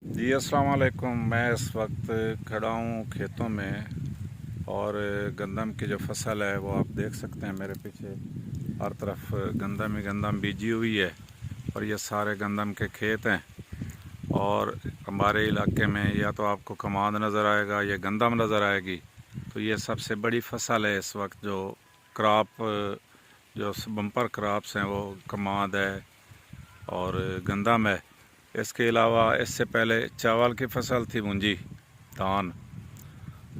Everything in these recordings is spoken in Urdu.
جی السلام علیکم۔ میں اس وقت کھڑا ہوں کھیتوں میں، اور گندم کی جو فصل ہے وہ آپ دیکھ سکتے ہیں میرے پیچھے ہر طرف گندم ہی گندم بیجی ہوئی ہے، اور یہ سارے گندم کے کھیت ہیں۔ اور ہمارے علاقے میں یا تو آپ کو کماد نظر آئے گا یا گندم نظر آئے گی، تو یہ سب سے بڑی فصل ہے اس وقت۔ جو کراپ، جو بمپر کراپس ہیں وہ کماد ہے اور گندم ہے۔ اس کے علاوہ اس سے پہلے چاول کی فصل تھی، منجی دھان،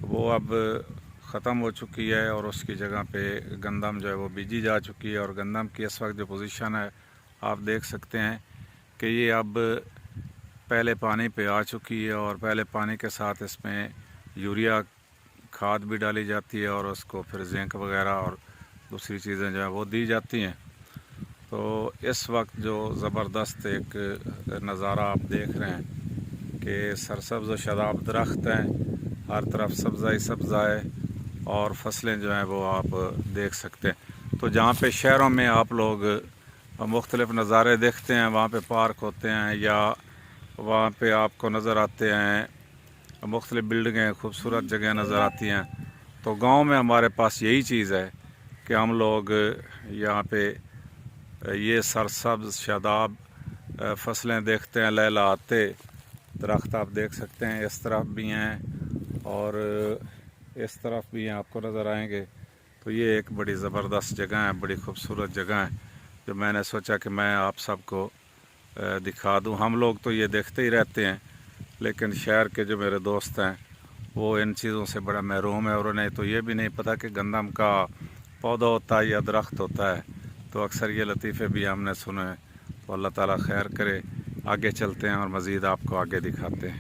وہ اب ختم ہو چکی ہے، اور اس کی جگہ پہ گندم جو ہے وہ بیجی جا چکی ہے۔ اور گندم کی اس وقت جو پوزیشن ہے آپ دیکھ سکتے ہیں کہ یہ اب پہلے پانی پہ آ چکی ہے، اور پہلے پانی کے ساتھ اس میں یوریا کھاد بھی ڈالی جاتی ہے، اور اس کو پھر زنک وغیرہ اور دوسری چیزیں جو ہیں وہ دی جاتی ہیں۔ تو اس وقت جو زبردست ایک نظارہ آپ دیکھ رہے ہیں کہ سرسبز و شاداب درخت ہیں، ہر طرف سبزہ ہی سبزہ ہے، اور فصلیں جو ہیں وہ آپ دیکھ سکتے ہیں۔ تو جہاں پہ شہروں میں آپ لوگ مختلف نظارے دیکھتے ہیں، وہاں پہ پارک ہوتے ہیں یا وہاں پہ آپ کو نظر آتے ہیں مختلف بلڈنگیں، خوبصورت جگہیں نظر آتی ہیں، تو گاؤں میں ہمارے پاس یہی چیز ہے کہ ہم لوگ یہاں پہ یہ سرسبز شاداب فصلیں دیکھتے ہیں، لہلہاتے درخت آپ دیکھ سکتے ہیں، اس طرف بھی ہیں اور اس طرف بھی ہیں، آپ کو نظر آئیں گے۔ تو یہ ایک بڑی زبردست جگہ ہے، بڑی خوبصورت جگہ ہے، جو میں نے سوچا کہ میں آپ سب کو دکھا دوں۔ ہم لوگ تو یہ دیکھتے ہی رہتے ہیں، لیکن شہر کے جو میرے دوست ہیں وہ ان چیزوں سے بڑا محروم ہے، اور انہیں تو یہ بھی نہیں پتہ کہ گندم کا پودا ہوتا ہے یا درخت ہوتا ہے۔ تو اکثر یہ لطیفے بھی ہم نے سنے۔ تو اللہ تعالیٰ خیر کرے، آگے چلتے ہیں اور مزید آپ کو آگے دکھاتے ہیں۔